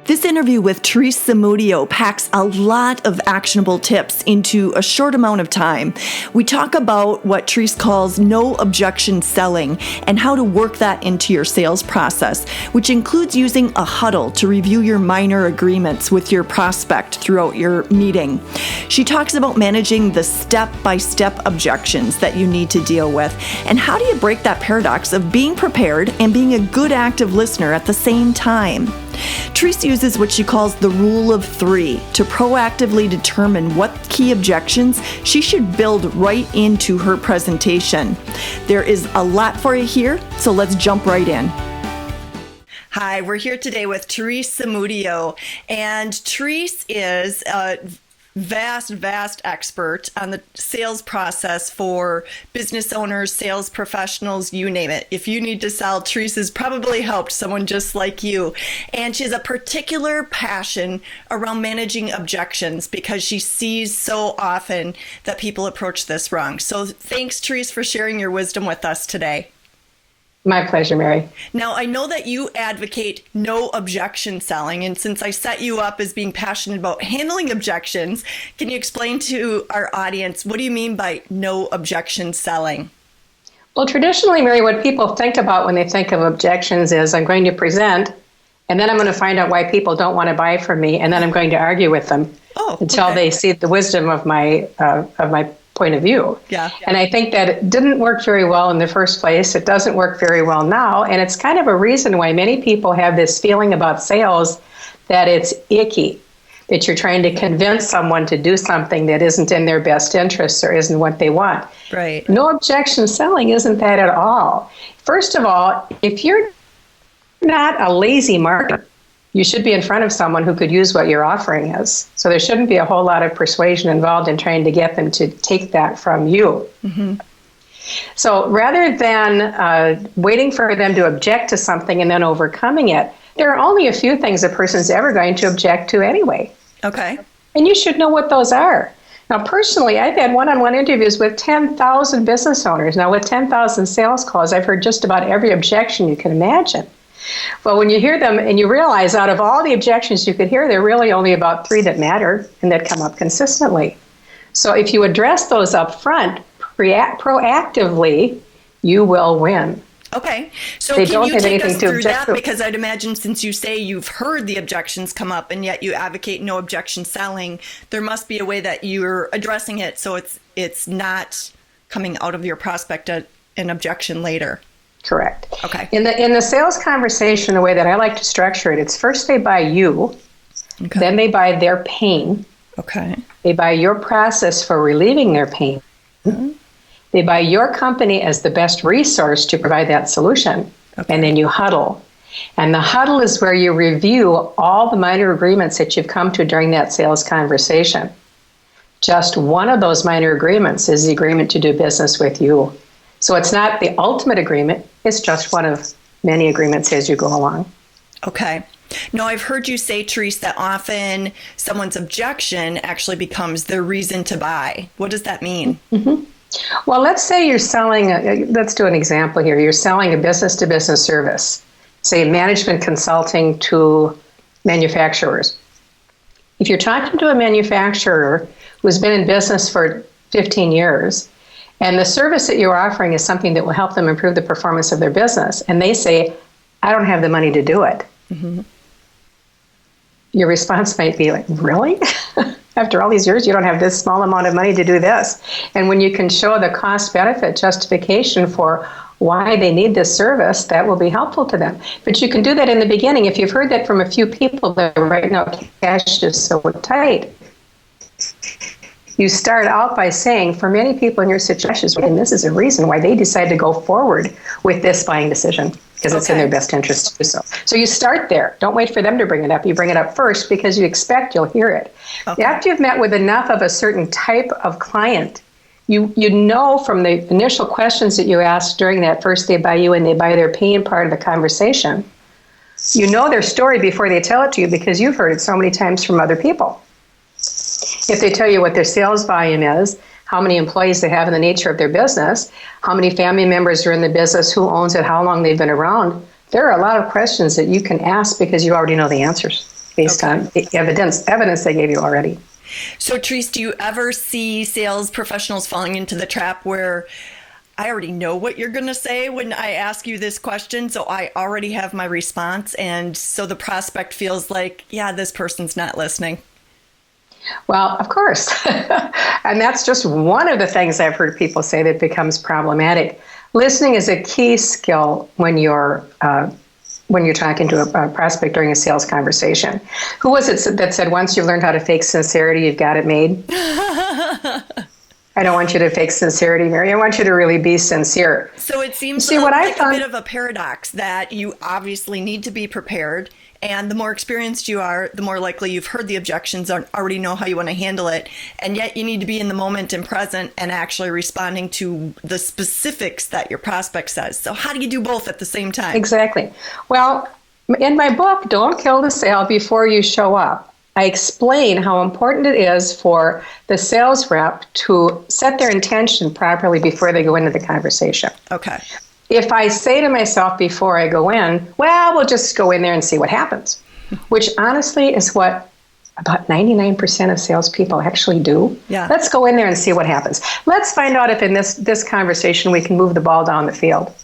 This interview with Therese Samudio packs a lot of actionable tips into a short amount of time. We talk about what Therese calls no objection selling and how to work that into your sales process, which includes using a huddle to review your minor agreements with your prospect throughout your meeting. She talks about managing the step-by-step objections that you need to deal with, and how do you break that paradox of being prepared and being a good active listener at the same time. Therese uses what she calls the rule of three to proactively determine what key objections she should build right into her presentation. There is a lot for you here, so let's jump right in. Hi, we're here today with Therese Samudio, and Therese is a vast expert on the sales process for business owners, sales professionals, you name it. If you need to sell, Therese has probably helped someone just like you. And she has a particular passion around managing objections because she sees so often that people approach this wrong. So thanks, Therese, for sharing your wisdom with us today. My pleasure, Mary. Now, I know that you advocate no objection selling, and since I set you up as being passionate about handling objections, can you explain to our audience, what do you mean by no objection selling? Well, traditionally, Mary, what people think about when they think of objections is I'm going to present, and then I'm going to find out why people don't want to buy from me, and then I'm going to argue with them until they see the wisdom of my point of view. Yeah. And I think that it didn't work very well in the first place. It doesn't work very well now. And it's kind of a reason why many people have this feeling about sales that it's icky, that you're trying to convince someone to do something that isn't in their best interests or isn't what they want. Right. No objection selling isn't that at all. First of all, if you're not a lazy marketer, you should be in front of someone who could use what your offering is. So there shouldn't be a whole lot of persuasion involved in trying to get them to take that from you. Mm-hmm. So rather than waiting for them to object to something and then overcoming it, there are only a few things a person's ever going to object to anyway. Okay. And you should know what those are. Now, personally, I've had one-on-one interviews with 10,000 business owners. Now, with 10,000 sales calls, I've heard just about every objection you can imagine. Well, when you hear them and you realize out of all the objections you could hear, there are really only about 3 that matter and that come up consistently. So if you address those up front proactively, you will win. Okay. So they can you take us through that? To. Because I'd imagine since you say you've heard the objections come up and yet you advocate no objection selling, there must be a way that you're addressing it so it's not coming out of your prospect an objection later. Correct. Okay. In the sales conversation, the way that I like to structure it, it's first they buy you, then they buy their pain. Okay. They buy your process for relieving their pain. Mm-hmm. They buy your company as the best resource to provide that solution. Okay. And then you huddle. And the huddle is where you review all the minor agreements that you've come to during that sales conversation. Just one of those minor agreements is the agreement to do business with you. So it's not the ultimate agreement, it's just one of many agreements as you go along. Okay. Now, I've heard you say, Therese, that often someone's objection actually becomes their reason to buy. What does that mean? Mm-hmm. Well, let's say you're selling, let's do an example here. You're selling a business-to-business service, say management consulting to manufacturers. If you're talking to a manufacturer who's been in business for 15 years, and the service that you're offering is something that will help them improve the performance of their business, and they say, I don't have the money to do it. Mm-hmm. Your response might be like, really? After all these years, you don't have this small amount of money to do this. And when you can show the cost-benefit justification for why they need this service, that will be helpful to them. But you can do that in the beginning. If you've heard that from a few people that right now cash is so tight, you start out by saying, for many people in your situation, and this is a reason why they decide to go forward with this buying decision, because it's in their best interest to do so. So you start there. Don't wait for them to bring it up. You bring it up first because you expect you'll hear it. Okay. After you've met with enough of a certain type of client, you know from the initial questions that you ask during that first they buy you and they buy their pain part of the conversation, you know their story before they tell it to you because you've heard it so many times from other people. If they tell you what their sales volume is, how many employees they have in the nature of their business, how many family members are in the business, who owns it, how long they've been around, there are a lot of questions that you can ask because you already know the answers. based on evidence they gave you already. So, Therese, do you ever see sales professionals falling into the trap where I already know what you're going to say when I ask you this question, so I already have my response, and so the prospect feels like, yeah, this person's not listening? Well, of course. And that's just one of the things I've heard people say that becomes problematic. Listening is a key skill when you're talking to a prospect during a sales conversation. Who was it that said, once you've learned how to fake sincerity, you've got it made? I don't want you to fake sincerity, Mary. I want you to really be sincere. So it seems what I like found, a bit of a paradox that you obviously need to be prepared. And the more experienced you are, the more likely you've heard the objections and already know how you want to handle it. And yet you need to be in the moment and present and actually responding to the specifics that your prospect says. So how do you do both at the same time? Exactly. Well, in my book, Don't Kill the Sale Before You Show Up, I explain how important it is for the sales rep to set their intention properly before they go into the conversation. Okay. If I say to myself before I go in, well, we'll just go in there and see what happens, which honestly is what about 99% of salespeople actually do. Yeah. Let's go in there and see what happens. Let's find out if in this conversation we can move the ball down the field.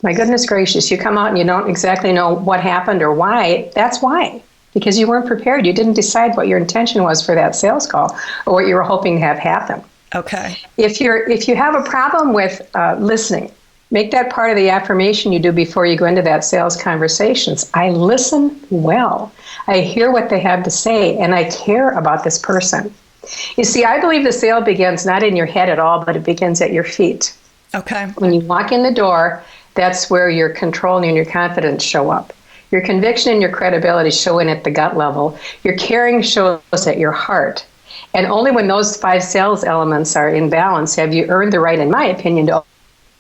My goodness gracious, you come out and you don't exactly know what happened or why. That's why. Because you weren't prepared. You didn't decide what your intention was for that sales call or what you were hoping to have happen. Okay. If you have a problem with listening, make that part of the affirmation you do before you go into that sales conversations. I listen well. I hear what they have to say, and I care about this person. You see, I believe the sale begins not in your head at all, but it begins at your feet. Okay. When you walk in the door, that's where your control and your confidence show up. Your conviction and your credibility show in at the gut level. Your caring shows at your heart. And only when those 5 sales elements are in balance have you earned the right, in my opinion, to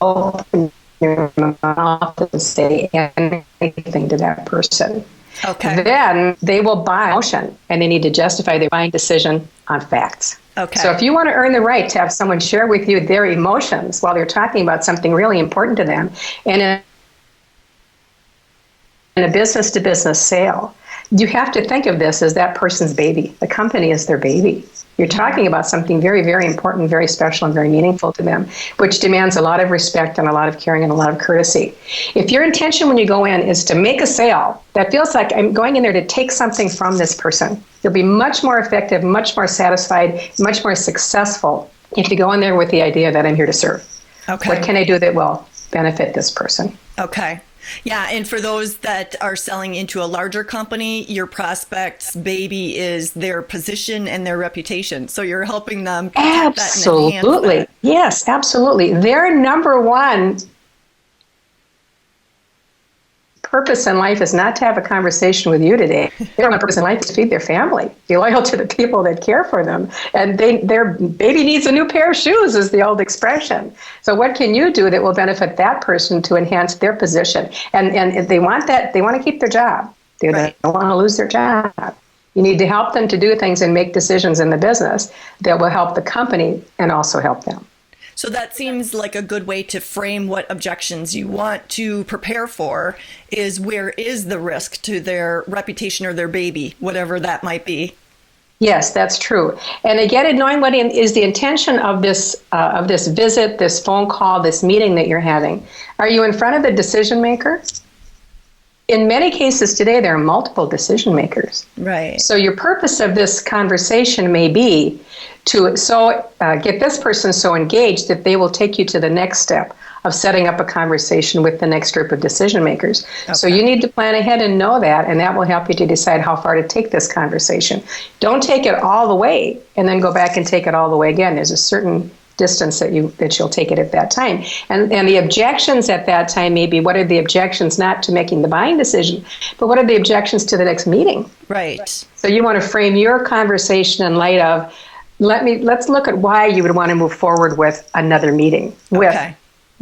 open your mouth and say anything to that person. Okay. Then they will buy emotion, and they need to justify their buying decision on facts. Okay. So if you want to earn the right to have someone share with you their emotions while they're talking about something really important to them, and in a business-to-business sale, you have to think of this as that person's baby. The company is their baby. You're talking about something very, very important, very special, and very meaningful to them, which demands a lot of respect and a lot of caring and a lot of courtesy. If your intention when you go in is to make a sale that feels like I'm going in there to take something from this person, you'll be much more effective, much more satisfied, much more successful if you go in there with the idea that I'm here to serve. Okay. What can I do that will benefit this person? Okay. Yeah, and for those that are selling into a larger company, your prospect's baby is their position and their reputation. So you're helping them protect that and enhance that. Yes, absolutely. Their number one purpose in life is not to have a conversation with you today. Their only purpose in life is to feed their family, be loyal to the people that care for them. And their baby needs a new pair of shoes is the old expression. So what can you do that will benefit that person to enhance their position? And if they want that, they want to keep their job. They don't want to lose their job. You need to help them to do things and make decisions in the business that will help the company and also help them. So that seems like a good way to frame what objections you want to prepare for is where is the risk to their reputation or their baby, whatever that might be. Yes, that's true. And again, knowing what is the intention of this visit, this phone call, this meeting that you're having. Are you in front of the decision maker? In many cases today, there are multiple decision makers. Right. So your purpose of this conversation may be to get this person so engaged that they will take you to the next step of setting up a conversation with the next group of decision makers. Okay. So you need to plan ahead and know that, and that will help you to decide how far to take this conversation. Don't take it all the way and then go back and take it all the way again. There's a certain distance that you'll take it at that time. And the objections at that time may be, what are the objections not to making the buying decision, but what are the objections to the next meeting? Right. So you want to frame your conversation in light of, let's look at why you would want to move forward with another meeting with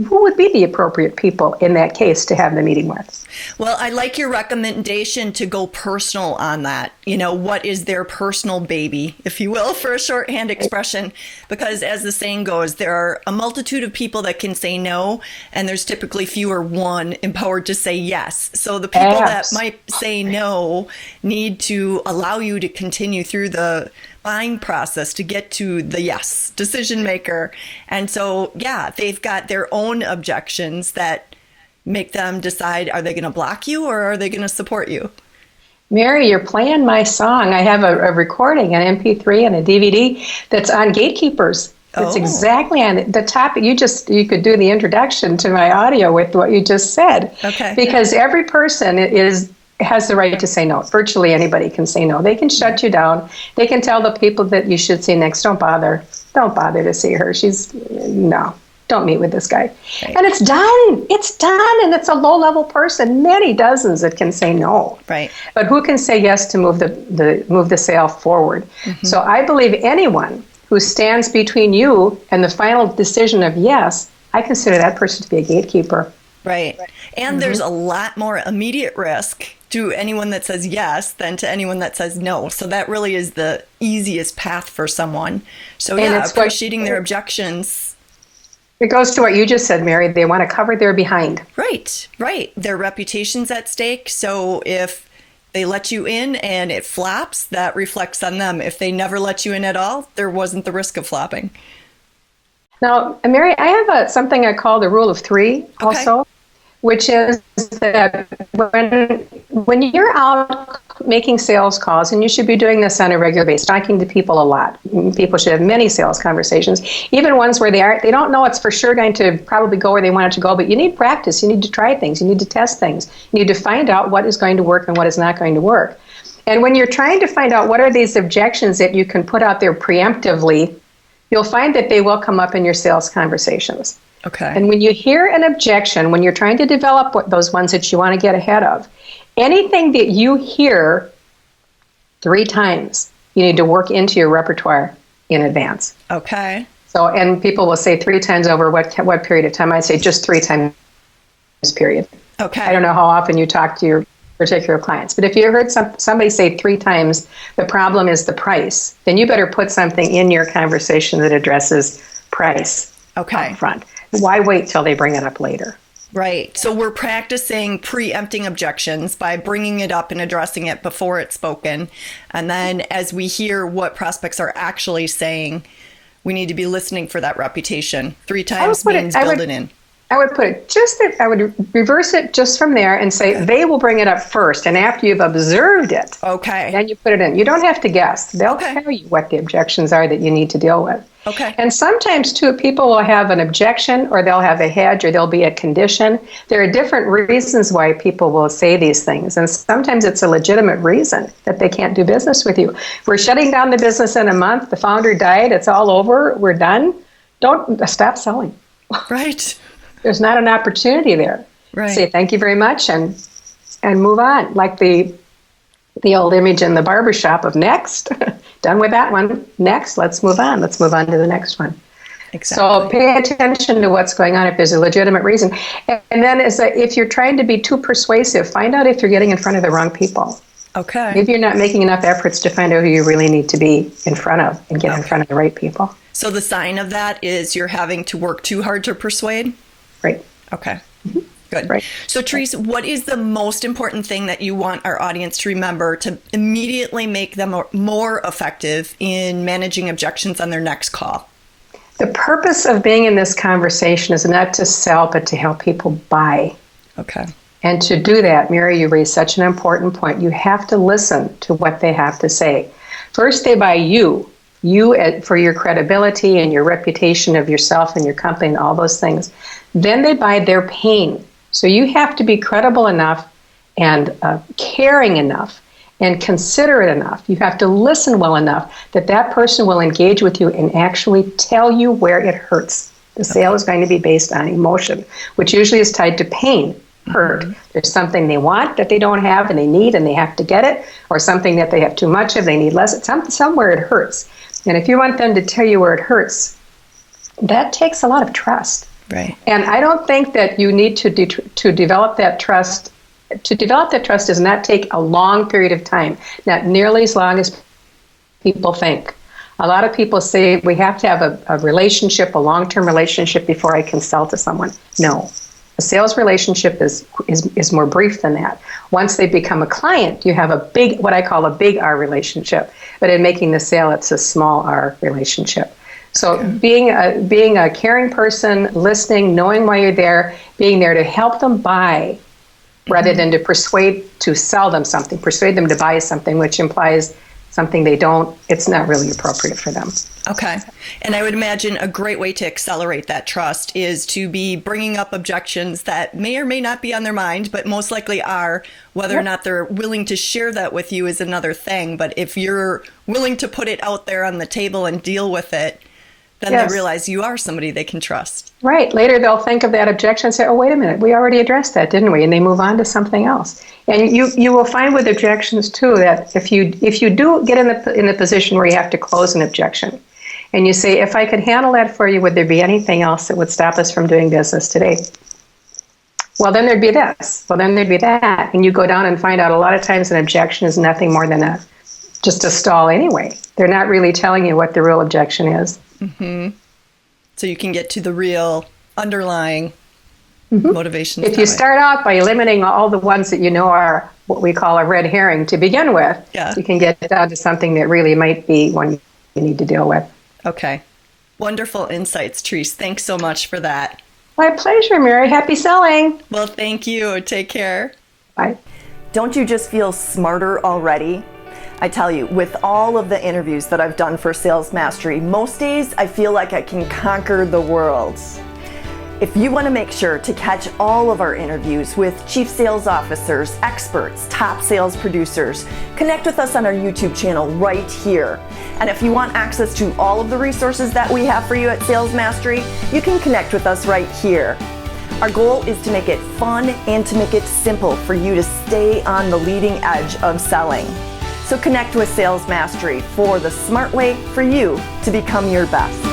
who would be the appropriate people in that case to have the meeting with? Well, I like your recommendation to go personal on that. What is their personal baby, if you will, for a shorthand expression? Because as the saying goes, there are a multitude of people that can say no, and there's typically fewer one empowered to say yes. So the people that might say no need to allow you to continue through the buying process to get to the yes decision maker. And so, they've got their own objections that make them decide, are they going to block you or are they going to support you? Mary, you're playing my song. I have a recording, an MP3 and a DVD that's on gatekeepers. It's exactly on the topic. You could do the introduction to my audio with what you just said. Okay. Because every person has the right to say no. Virtually anybody can say no. They can shut you down. They can tell the people that you should see next, don't bother to see her. Don't meet with this guy. Right. And it's done, and it's a low-level person, many dozens that can say no. Right. But who can say yes to move the sale forward? Mm-hmm. So I believe anyone who stands between you and the final decision of yes, I consider that person to be a gatekeeper. Right. And there's a lot more immediate risk to anyone that says yes than to anyone that says no. So that really is the easiest path for someone. So appreciating their objections. It goes to what you just said, Mary. They want to cover their behind. Right. Their reputation's at stake. So if they let you in and it flops, that reflects on them. If they never let you in at all, there wasn't the risk of flopping. Now, Mary, I have something I call the rule of three also, which is that when you're out making sales calls, and you should be doing this on a regular basis, talking to people a lot. People should have many sales conversations, even ones where they don't know it's for sure going to probably go where they want it to go, but you need practice. You need to try things. You need to test things. You need to find out what is going to work and what is not going to work. And when you're trying to find out what are these objections that you can put out there preemptively, you'll find that they will come up in your sales conversations. Okay. And when you hear an objection, when you're trying to develop those ones that you want to get ahead of, anything that you hear 3 times, you need to work into your repertoire in advance. Okay. So, and people will say 3 times over what period of time? I'd say just 3 times period. Okay. I don't know how often you talk to your particular clients, but if you heard somebody say 3 times, the problem is the price, then you better put something in your conversation that addresses price up front. Why wait till they bring it up later? Right. So we're practicing preempting objections by bringing it up and addressing it before it's spoken. And then as we hear what prospects are actually saying, we need to be listening for that reputation. 3 times means build it in. I would put it I would reverse it just from there and say they will bring it up first. And after you've observed it, then you put it in. You don't have to guess. They'll tell you what the objections are that you need to deal with. Okay. And sometimes, too, people will have an objection or they'll have a hedge or there'll be a condition. There are different reasons why people will say these things. And sometimes it's a legitimate reason that they can't do business with you. We're shutting down the business in a month. The founder died. It's all over. We're done. Don't stop selling. Right. There's not an opportunity there. Right. Say thank you very much and move on. Like the old image in the barbershop of next. Done with that one. Next, let's move on. Let's move on to the next one. Exactly. So pay attention to what's going on if there's a legitimate reason. And then if you're trying to be too persuasive, find out if you're getting in front of the wrong people. Okay. Maybe you're not making enough efforts to find out who you really need to be in front of and get in front of the right people. So the sign of that is you're having to work too hard to persuade? Right. Okay. Mm-hmm. Good. Right. So, Therese, what is the most important thing that you want our audience to remember to immediately make them more effective in managing objections on their next call? The purpose of being in this conversation is not to sell, but to help people buy. Okay. And to do that, Mary, you raised such an important point. You have to listen to what they have to say. First, they buy you for your credibility and your reputation of yourself and your company and all those things. Then they buy their pain. So you have to be credible enough and caring enough and considerate enough. You have to listen well enough that person will engage with you and actually tell you where it hurts. The sale is going to be based on emotion, which usually is tied to pain, hurt. Mm-hmm. There's something they want that they don't have and they need and they have to get it, or something that they have too much of, they need less. Somewhere it hurts. And if you want them to tell you where it hurts, that takes a lot of trust. Right. And I don't think that you need to develop that trust. To develop that trust does not take a long period of time, not nearly as long as people think. A lot of people say we have to have a relationship, a long-term relationship before I can sell to someone. No. A sales relationship is more brief than that. Once they become a client, you have a big, what I call a big R relationship. But in making the sale, it's a small R relationship. So being a caring person, listening, knowing why you're there, being there to help them buy rather than to persuade to sell them something, persuade them to buy something, which implies something they don't, it's not really appropriate for them. Okay. And I would imagine a great way to accelerate that trust is to be bringing up objections that may or may not be on their mind, but most likely are. Whether or not they're willing to share that with you is another thing. But if you're willing to put it out there on the table and deal with it, then they realize you are somebody they can trust. Right. Later they'll think of that objection and say, oh, wait a minute, we already addressed that, didn't we? And they move on to something else. And you will find with objections, too, that if you do get in the position where you have to close an objection, and you say, if I could handle that for you, would there be anything else that would stop us from doing business today? Well, then there'd be this. Well, then there'd be that. And you go down and find out a lot of times an objection is nothing more than just a stall anyway. They're not really telling you what the real objection is. Mm-hmm. So you can get to the real underlying motivations. If you start out by eliminating all the ones that you know are what we call a red herring to begin with, you can get down to something that really might be one you need to deal with. Okay. Wonderful insights, Therese. Thanks so much for that. My pleasure, Mary. Happy selling. Well, thank you. Take care. Bye. Don't you just feel smarter already? I tell you, with all of the interviews that I've done for Sales Mastery, most days I feel like I can conquer the world. If you want to make sure to catch all of our interviews with chief sales officers, experts, top sales producers, connect with us on our YouTube channel right here. And if you want access to all of the resources that we have for you at Sales Mastery, you can connect with us right here. Our goal is to make it fun and to make it simple for you to stay on the leading edge of selling. So connect with Sales Mastery for the smart way for you to become your best.